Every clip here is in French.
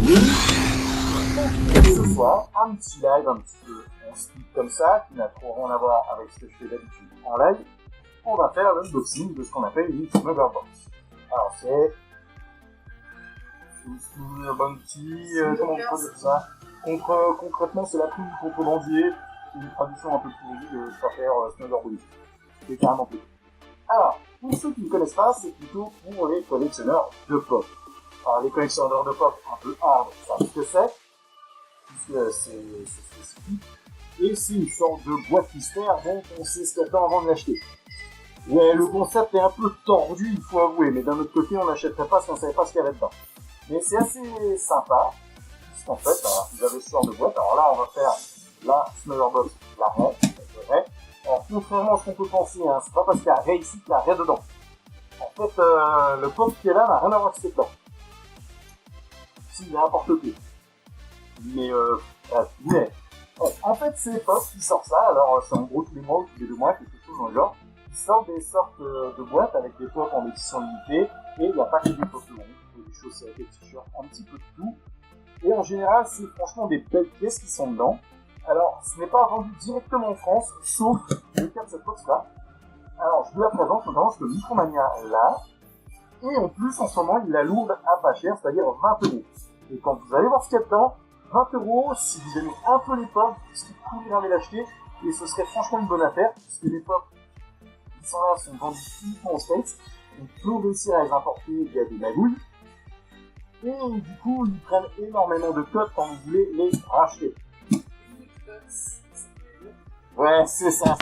Ce soir, un petit live, un petit peu en speed comme ça, qui n'a trop rien à voir avec ce que je fais d'habitude en live. On va faire l'unboxing de ce qu'on appelle une Smugger Box. Alors c'est une bounty, comment on peut dire ça? Concrètement, c'est la plume du contrebandier. C'est une traduction un peu pourrie de se faire Smugger Box. C'est carrément plus. Alors, pour ceux qui ne connaissent pas, c'est plutôt pour les collectionneurs de pop. Alors les collectionneurs de pop un peu hard, savent ce que c'est, puisque c'est spécifique, et c'est une sorte de boîte mystère dont on sait ce qu'il y a dedans avant de l'acheter. Ouais, le concept est un peu tordu, il faut avouer, mais d'un autre côté, on n'achèterait pas si on ne savait pas ce qu'il y avait dedans. Mais c'est assez sympa, puisqu'en fait, alors, vous avez ce genre de boîte. Alors là, on va faire la Smugger Box, la raie. Alors, contrairement à ce qu'on peut penser, hein, c'est pas parce qu'il y a raie ici qu'il y a raie dedans. En fait, le pop qui est là n'a rien à voir avec ce qui est dedans. S'il y a un porte-clés. Mais en fait, c'est Pop qui sort ça. Alors, c'est en gros tous les mois ou tous les 2 mois, quelque chose dans le genre. Ils sortent des sortes de boîtes avec des pop en édition limitée. Et il n'y a pas que des pop longs, il y a des chaussettes, des t-shirts, un petit peu de tout. Et en général, c'est franchement des belles pièces qui sont dedans. Alors, ce n'est pas vendu directement en France, sauf le cas de cette box-là. Alors, je vous la présente, notamment parce que Micromania l'a. Et en plus, en ce moment, il la lourde à pas cher, c'est-à-dire 20 €. Et quand vous allez voir ce qu'il y a dedans, 20 €, si vous aimez un peu les pop, ce qui pourrait aller l'acheter, et ce serait franchement une bonne affaire, puisque les pop qui sont là sont vendus uniquement aux States, donc peut réussir à les importer via des magouilles, et du coup, ils prennent énormément de codes quand vous voulez les racheter. Ouais, c'est ça,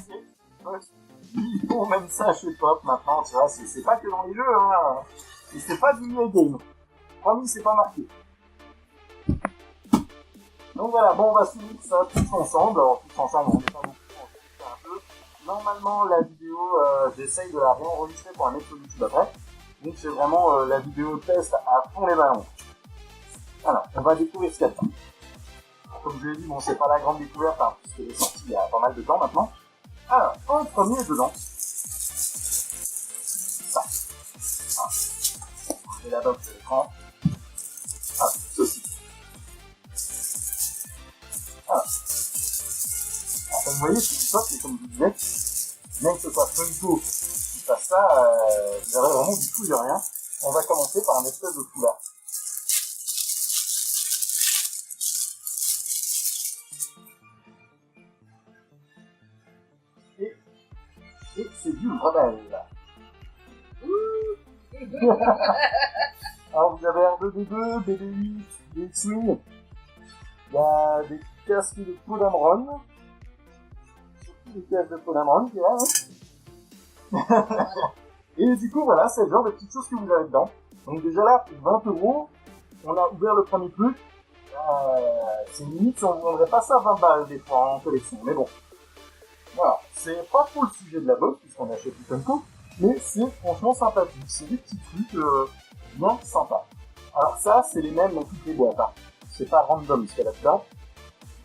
ils font même ça chez Pop maintenant, tu vois, c'est pas que dans les jeux, hein, et c'est pas du new game. Promis, c'est pas marqué. Donc voilà, bon, on va finir ça tous ensemble. Alors, tous ensemble, on n'est pas beaucoup, on fait un peu. Normalement, la vidéo, j'essaye de la réenregistrer pour la mettre sur YouTube après. Donc, c'est vraiment la vidéo test à fond les ballons. Alors, on va découvrir ce qu'il y a dedans. Comme je l'ai dit, bon, c'est pas la grande découverte, hein, puisqu'elle est sortie il y a pas mal de temps maintenant. Alors, en premier dedans, ça. Ah. Et la box de l'écran. Ah, ceci. Ah. Alors, comme vous voyez, c'est une sorte, et comme je vous disais, bien que ce soit Funko qui fasse ça, vous avez vraiment du tout de rien. On va commencer par un espèce de foulard. Et c'est du rebelle. Alors vous avez R2D2, BD8, des X-Wing, il y a des casques de Podamron, surtout des casques de Podamron qui est là, hein. Et du coup voilà, c'est le genre de petites choses que vous avez dedans. Donc déjà là, pour 20 €, on a ouvert le premier truc, c'est limite si on ne vendrait pas ça à 20 balles des fois en collection, mais bon. Voilà, c'est pas trop le sujet de la box, puisqu'on achète du Funko, mais c'est franchement sympathique, c'est des petits trucs bien sympas. Alors ça, c'est les mêmes dans toutes les boîtes, hein. C'est pas random ce qu'il y a là-dedans.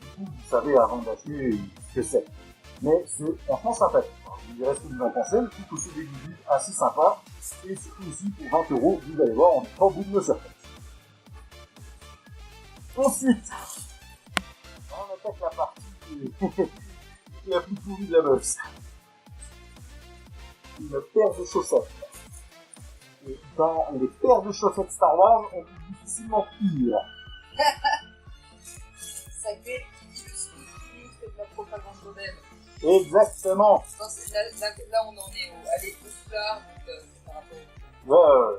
Du coup, vous savez avant d'acheter ce que c'est. Mais c'est franchement sympathique. Alors, vous me direz ce que vous en pensez, le truc aussi des goodies assez sympa. Et surtout ici, pour 20 €, vous allez voir, on n'est pas au bout de nos surprises. Ensuite, on attaque la partie la plus pourrie de la box. Une paire de chaussettes. Et dans les paires de chaussettes Star Wars, on peut difficilement pire. Ça fait de la propagande moderne. Exactement. Non, là, on en est au foulard, donc par rapport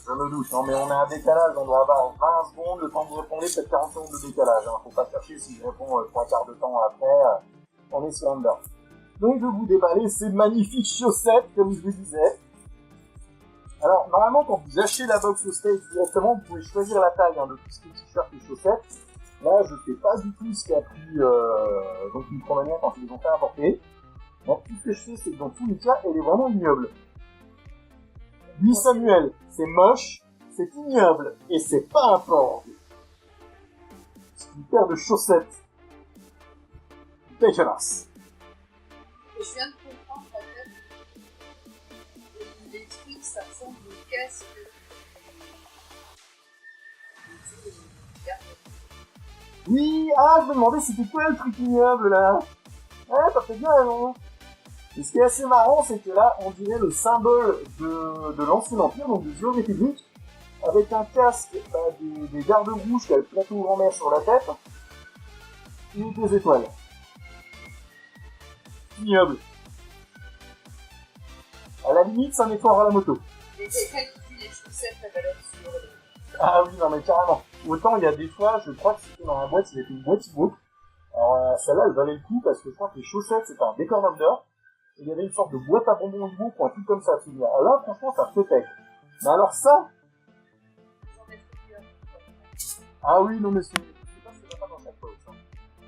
je me doute, hein, mais on a un décalage, on doit avoir 20 secondes, le temps de vous répondre, peut-être 40 secondes de décalage. Hein. Faut pas chercher si je réponds 3/4 de temps après, on est sur Under. Donc je vais vous déballer ces magnifiques chaussettes, comme je vous disais. Alors, normalement, quand vous achetez la box au States directement, vous pouvez choisir la taille de tout ce qui est t-shirt et chaussettes. Là, je sais pas du tout ce qu'a pris donc Micromania quand ils les ont fait importer. Donc, tout ce que je sais, c'est que dans tous les cas, elle est vraiment ignoble. Lui, Samuel, c'est moche, c'est ignoble, et c'est pas un porc. C'est une paire de chaussettes. Dégueulasse. Je viens de comprendre en fait, les trucs ça ressemble aux casques de cartes Oui, ah, je me demandais c'était quoi le truc ignoble là. Ouais, t'as fait bien raison. Et ce qui est assez marrant, c'est que là, on dirait le symbole de l'ancien empire, donc du vieux république, avec un casque, des gardes rouges qui a le plateau grand-mère sur la tête, et des étoiles. Ignoble. À la limite, c'est un effort à la moto. Et quelqu'un qui dit les chaussettes à valeur sur les... Ah oui, non mais carrément. Autant il y a des fois, je crois que c'était dans la boîte, c'était une boîte e-book. Alors celle-là, elle valait le coup parce que je crois que les chaussettes, c'était un décor d'or. Et il y avait une sorte de boîte à bonbons e-book ou un truc comme ça à finir. Alors là, franchement, ça fait. Mais alors ça... Ah oui, non mais c'est... Je sais pas si c'est pas dans chaque poche. Hein.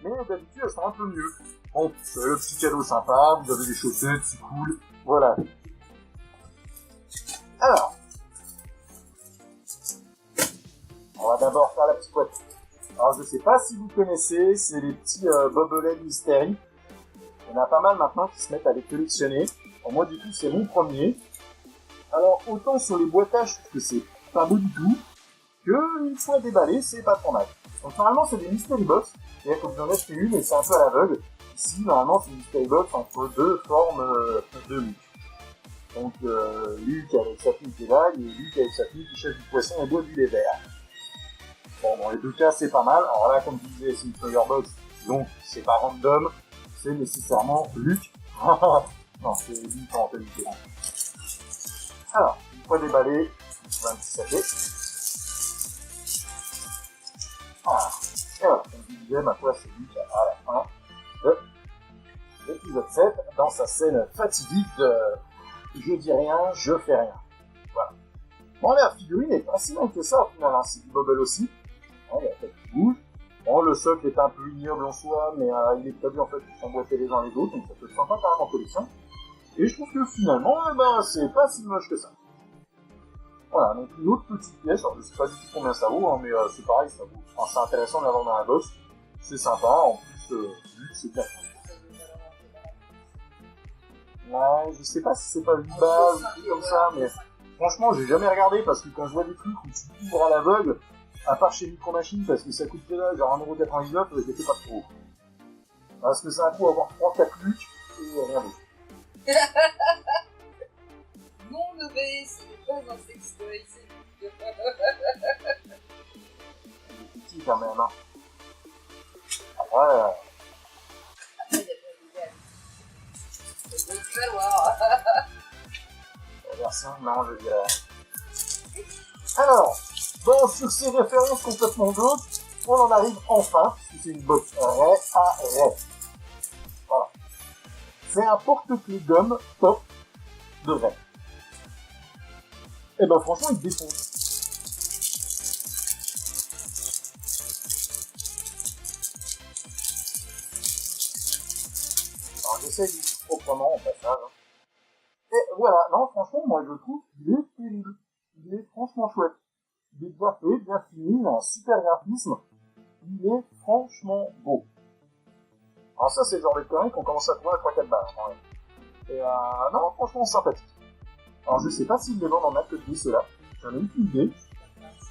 Mais d'habitude, c'est un peu mieux. Bon, c'est le petit cadeau sympa, vous avez des chaussettes, c'est cool. Voilà. Alors... On va d'abord faire la petite boîte. Alors je sais pas si vous connaissez, c'est les petits Bobelets Mystery. Il y en a pas mal maintenant qui se mettent à les collectionner. Alors moi du coup c'est mon premier. Alors autant sur les boîtages je trouve que c'est pas beau du tout, que une fois déballé c'est pas trop mal. Donc normalement c'est des Mystery Box, c'est-à-dire que vous en achetez une et c'est un peu à l'aveugle. Ici normalement c'est une Mystery Box entre deux formes de Luc. Donc Luc avec sa fille qui est là, et Luc avec sa fille qui cherche du poisson et boit du lait vert. Bon, dans les deux cas, c'est pas mal. Alors là, comme je disais, c'est une Firebox, donc c'est pas random, c'est nécessairement Luc. Non, c'est Luc en réalité. Alors, une fois déballé, on va un petit sachet. Voilà. Et voilà, comme je disais, ma foi, c'est Luc à la fin de l'épisode 7, dans sa scène fatidique de je dis rien, je fais rien. Voilà. Bon, la figurine est pas si longue que ça au final, hein. C'est du bubble aussi. Il y a peut-être qui bouge. Bon, le socle est un peu ignoble en soi, mais il est prévu en fait pour s'emboîter les uns les autres, donc ça peut être sympa quand même en collection. Et je trouve que finalement, c'est pas si moche que ça. Voilà, donc une autre petite pièce, alors je sais pas du tout combien ça vaut, hein, mais c'est pareil, ça vaut. Enfin, c'est intéressant de l'avoir dans la bosse. C'est sympa, en plus, vu que c'est bien. Ouais, je sais pas si c'est pas 8 balles ou truc comme ça, mais franchement, j'ai jamais regardé parce que quand je vois des trucs où tu ouvres à l'aveugle, à part chez Micro Machine, parce que ça coûte que là, genre 1,99€, je les fais pas trop. Parce que c'est un coup à avoir 3-4 lucs et rien d'autre. Non, levé, ce n'est pas un sextoy, c'est Luc. Il est petit quand même, hein. Après, Après, il y a pas de gars. Tu vas voir. la version, non, je dirais. Alors, bon, sur ces références complètement d'autres, on en arrive enfin, parce que c'est une box Ray à Ray. Voilà. C'est un porte-clés gomme top de Ray. Et ben franchement, il défonce. Alors j'essaie de dire proprement en passage. Et voilà, non, franchement, moi je trouve qu'il est terrible. Il est franchement chouette. Il est bien fait, bien fini, il a un super graphisme. Il est franchement beau. Alors ça, c'est le genre de conneries qu'on commence à trouver à 3-4 balles. Quand même. Et non, franchement, sympathique. Alors je sais pas s'ils les vendent en atelier, ceux-là. J'en ai aucune idée.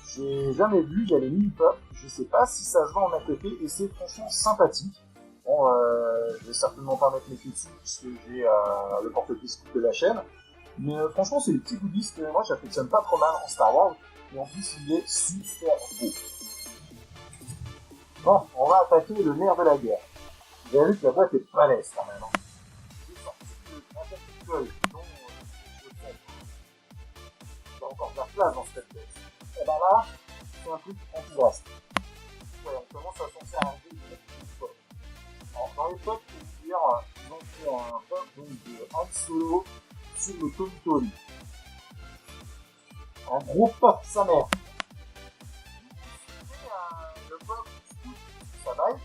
J'ai jamais vu, il y a les mini-pop. Je sais pas si ça se vend en atelier et c'est franchement sympathique. Bon, je vais certainement pas mettre mes pieds dessus puisque j'ai le porte-clés scoop de la chaîne. Mais franchement, c'est les petits goodies que moi j'affectionne pas trop mal en Star Wars. Et en plus, il est super beau. Bon, on va attaquer le nerf de la guerre. Vous avez vu que la boîte est balèze quand même. Hein. J'ai sorti un capitule dont je sais. Il y a encore de la place dans cette pièce. Et ben là, c'est un truc enthousiaste. Ouais, on commence à s'en faire un peu de pop. Alors, dans les pops, pour vous dire, ils ont fait un pop donc, de Han Solo sur le Tony. Un gros pop, sa mère. Le pop, ça vaille,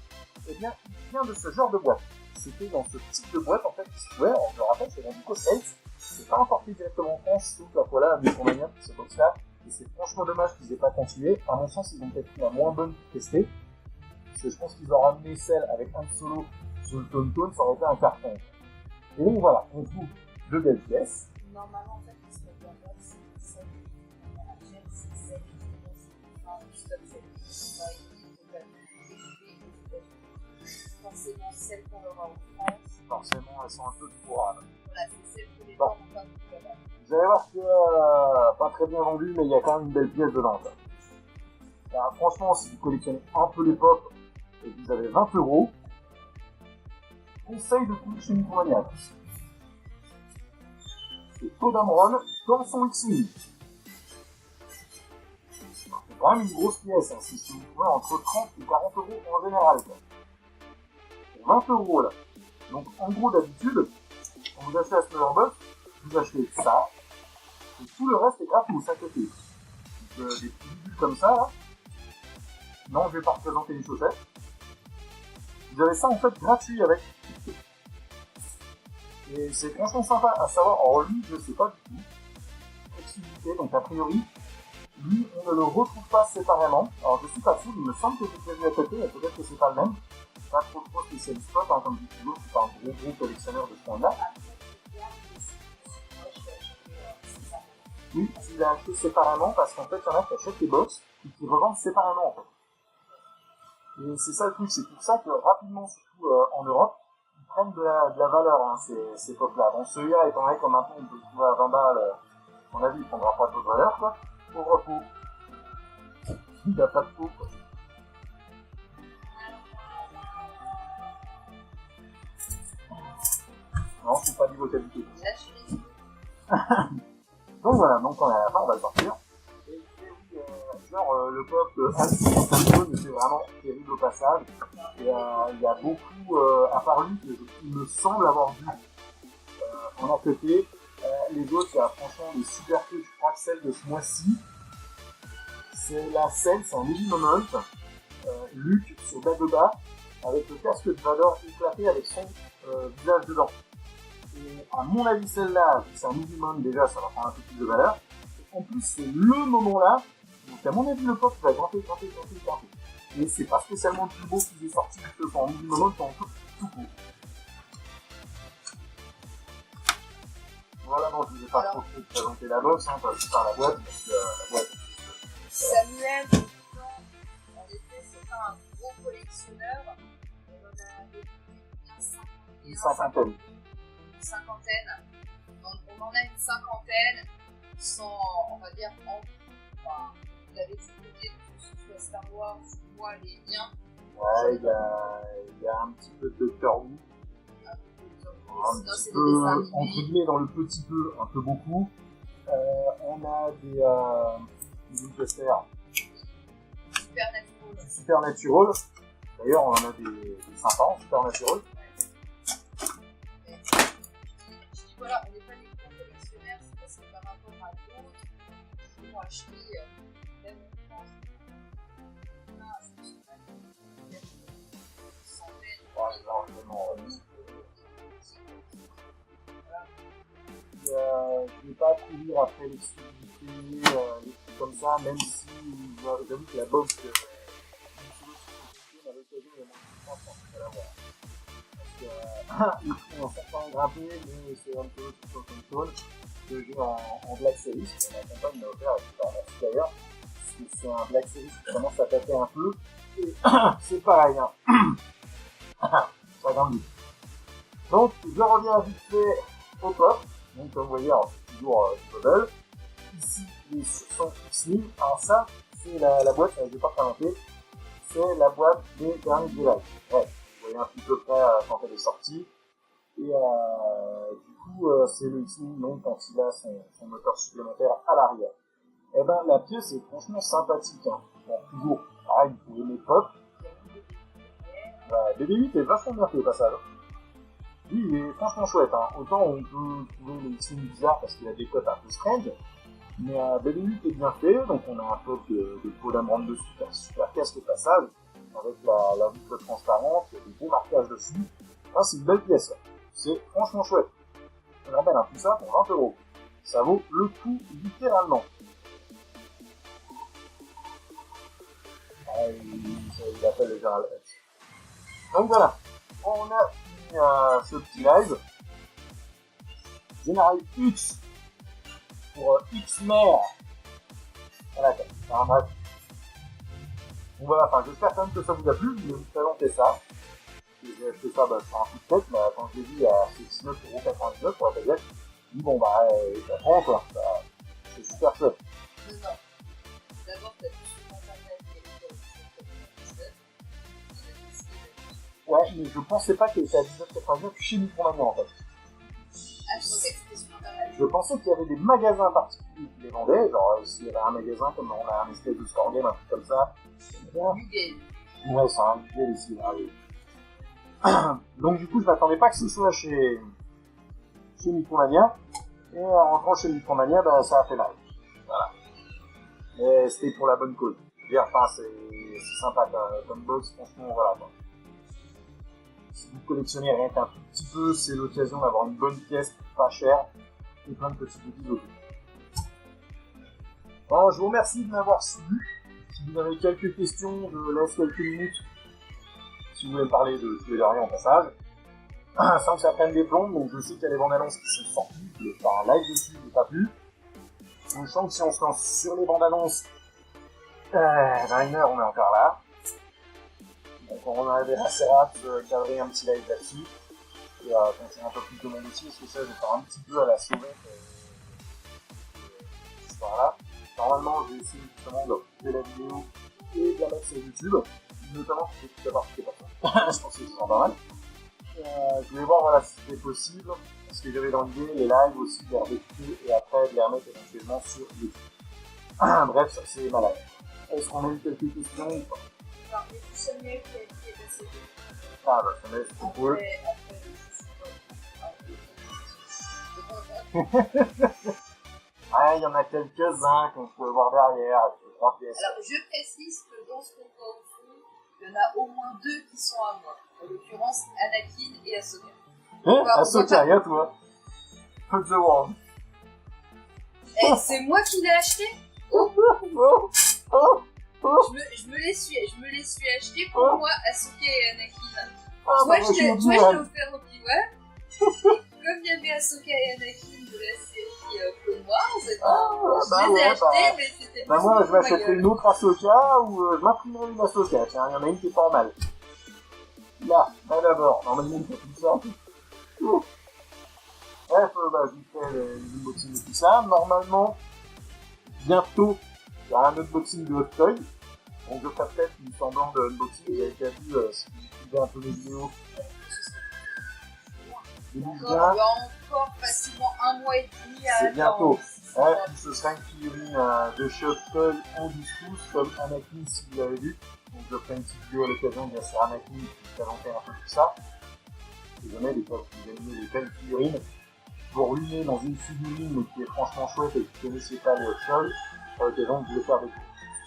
eh bien, il vient de ce genre de boîte. C'était dans ce type de boîte, en fait, qui se trouvait, je le rappelle, c'est vendu qu'aux States. C'est pas importé directement en France, sauf la fois là, mais qu'on a bien pour cette box-là. Et c'est franchement dommage qu'ils aient pas continué. À mon sens, ils ont peut-être pris la moins bonne pour tester. Parce que je pense qu'ils ont ramené celle avec un solo sur le Tone, ça aurait été un carton. Et donc voilà, on trouve deux belles pièces. Normalement, en fait, ce qu'on doit faire, c'est celle la chaîne, c'est celle qui commence à stop celle. forcément elles sont un peu trop rares. Voilà, c'est celle que les gens n'ont pas beaucoup là-bas. Vous allez voir que pas très bien vendu, mais il y a quand même une belle pièce dedans. Quoi. Alors, franchement, si vous collectionnez un peu les pop et que vous avez 20 €, conseil de coup chez Micromania. C'est Toadamron dans son X-Mini. C'est quand même une grosse pièce, hein, si vous trouvez entre 30 et 40 € en général. Quoi. Pour 20 € là. Donc en gros d'habitude, quand vous achetez à Smurlbox, vous achetez ça, et tout le reste est gratos à côté. Donc des petits bidules comme ça là. Non, je vais pas représenter les chaussettes. Vous avez ça en fait gratuit avec. Et c'est franchement sympa à savoir. Alors lui, je sais pas du tout. Exclusivité, donc a priori, lui, on ne le retrouve pas séparément. Alors je suis pas sûr, il me semble que j'ai vu à côté, mais peut-être que c'est pas le même. Pas trop spécialiste spot, hein, comme je dis toujours, je suis pas un gros collectionneur de ce point-là. Oui, il a acheté séparément parce qu'en fait, il y en a qui achètent les box et qui revendent séparément en fait. Et c'est ça le truc, c'est pour ça que rapidement, surtout en Europe, ils prennent de la valeur, hein, ces pop-là. Bon, celui-là, étant donné que maintenant on peut le trouver à 20 balles, à mon avis, il prendra pas de valeur, quoi. Au repos. Il n'a pas de peau, quoi. Non, c'est pas niveau qualité. Donc voilà, donc on est à la fin, on va le sortir. Et oui, le pop Anti-Phantom, c'est vraiment terrible au passage. Et il y a beaucoup, à part lui, il me semble avoir vu en à côté. Les autres, il y a franchement des super queues, je crois que celle de ce mois-ci. C'est la scène, c'est un Heavy Moment, Luke sur Dagobah, avec le casque de Vador éclaté avec son visage dedans. Et à mon avis, celle-là, c'est un Heavy Moment, déjà, ça va prendre un peu plus de valeur. En plus, c'est le moment-là, donc à mon avis, le pop va grimper. Et c'est pas spécialement le plus beau qui est sorti que en Heavy Moment, en tout court. Voilà, non, je ne vais pas trop présenter la box, hein, parce que par la boîte, parce que la boîte. Samuel, en effet, c'est pas un gros collectionneur. On en a depuis une cinquantaine. Donc, on en a une cinquantaine, sans, on va dire, enfin, il avait du côté de Star Wars, moi, les miens. Ouais, il y a un petit peu de Doctor Who. C'est des dessins animés. Entre guillemets, dans le petit peu, un peu beaucoup. On a des Winchester. Supernatural. D'ailleurs, on en a des sympas en Supernatural. Je dis voilà, on n'est pas des gros collectionneurs, c'est parce que par rapport à d'autres qui ont acheté, même en France, je ne vais pas courir après l'exclusivité, des trucs comme ça, même si j'avoue que la box à l'occasion, il y a moins de 3 ans à l'avoir. Parce qu'ils font un certain grimpé, mais c'est un peu sur le console que j'ai en Black Series, que ma compagne m'a offert, et je merci d'ailleurs, parce que c'est un Black Series qui commence à taper un peu, et c'est pareil, hein. Ça grimpe vite. Donc, je reviens vite fait au pop. Donc, comme vous voyez, c'est toujours du bubble. Ici, les sont X-Mini. Alors ça, c'est la boîte, je ne vais pas présenter. C'est la boîte des derniers Jedi. Ouais, vous voyez un petit peu près quand elle est sortie. Et du coup, c'est le X-Mini donc, quand il a son moteur supplémentaire à l'arrière. Et ben, la pièce est franchement sympathique. Hein. Bon, toujours, pareil, vous pouvez les pop. BB-8 est vachement bien fait au passage. Lui, il est franchement chouette. Hein. Autant on peut trouver les X-Wing bizarres parce qu'il a des cotes un peu strange, mais BB-8 est bien fait. Donc on a un peu de Toadamron dessus, super casque au passage, avec la vitre transparente, il y a des beaux marquages dessus. Ah, c'est une belle pièce. Là. C'est franchement chouette. Je rappelle, tout ça pour 20 €. Ça vaut le coup littéralement. Il appelle le Général S. Donc voilà, on a fini ce petit live. Général X pour X-Mare. Voilà, c'est un bref. Donc voilà, j'espère quand même que ça vous a plu. Je vais vous présenter ça. j'ai acheté ça sur un coup de tête, mais quand je l'ai vu à 19,99€ pour la tablette, je me dis bon ça prend quoi, c'est super chouette. Non. D'abord, t'as vu sur internet et Ouais, mais je pensais pas qu'elle était à 19,99€ chez Micromania en fait. ah, je pensais que c'était sur internet. Je pensais qu'il y avait des magasins particuliers qui les vendaient, genre s'il y avait un magasin comme on a un espèce de score game, un truc comme ça. Game. Ouais, c'est un guide ici, là, oui. Donc du coup, je m'attendais pas que ce soit chez Micromania. Et en rentrant chez Micromania, ça a fait mal. Voilà. Mais c'était pour la bonne cause. Je veux dire, enfin, c'est sympa comme box, franchement, voilà quoi. Si vous collectionnez rien qu'un tout petit peu, c'est l'occasion d'avoir une bonne pièce, pas chère, et plein de petits goodies autour. Bon, je vous remercie de m'avoir suivi. Si vous avez quelques questions, je laisse quelques minutes. Si vous voulez me parler de tous les variants en passage. Sans que ça prenne des plombs, donc je sais qu'il y a des bandes annonces qui sont sorties, je vais faire un live dessus, je n'ai pas pu. Donc je sens que si on se lance sur les bandes annonces, dans une heure on est encore là. Donc on arrive assez rapide, cadrer un petit live là-dessus. Et quand c'est un peu plus de monde aussi, parce que ça je vais faire un petit peu à la sauvette cette histoire-là. Normalement je vais essayer justement de couper la vidéo et de la mettre sur YouTube, notamment pour toute la partie qui est pas ça. Je pense que c'est pas mal. Je voulais voir voilà, si c'était possible, parce que j'avais dans l'idée les lives aussi de les récupérer et après de les remettre éventuellement sur YouTube. Bref, ça c'est malade. Est-ce qu'on a eu quelques questions ou pas? Enfin, il y a tout Samuel qui est passé. Ah bah ça m'a fait cool. Après, Ah, il y en a quelques-uns qu'on peut voir derrière. alors, je précise que dans ce qu'on voit au fond, il y en a au moins 2 qui sont à moi. En l'occurrence, Anakin et Ahsoka. Ahsoka, y'a toi. Fuck the world. Eh, c'est moi qui l'ai acheté. Oh. Je me les suis achetés pour moi, Ahsoka et Anakin. Toi, je l'ai offert au Obi-Wan. Comme il y avait Ahsoka et Anakin de la série Clone Wars, je les ai achetés, mais c'était pas moi, je m'achèterai une autre Ahsoka ou je m'imprimerai une Ahsoka. Tiens, il y en a une qui est pas mal. Là d'abord. Normalement, il faut tout ça. Bref, je vous fais les unboxings et tout ça. Normalement, bientôt, il y a un unboxing de Hot Toy. Donc, je ferai peut-être une semblant de unboxing. Vous avez déjà vu si vous suivez un peu les vidéos. Il y a encore facilement 1 mois et demi à c'est attendre. bientôt. Bref, ce sera une figurine de chez Hot Toy en 12 pouces, comme Anakin si vous l'avez vu. Donc je ferai une petite vidéo à l'occasion, bien sûr, Anakin qui présentait un peu tout ça. Si jamais les fois que vous aimez les belles figurines, vous ruinez dans une figurine mais qui est franchement chouette et que vous ne connaissez pas les Hot Toy, à l'occasion de le faire avec vous.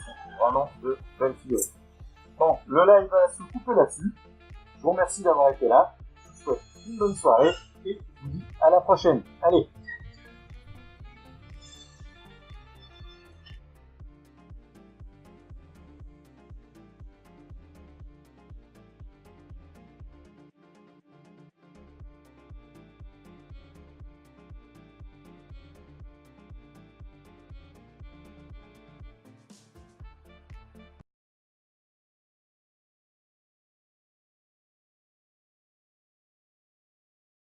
Donc vraiment de belles figurines. Bon, le live va se couper là-dessus. Je vous remercie d'avoir été là. Je vous souhaite une bonne soirée et je vous dis à la prochaine. Allez!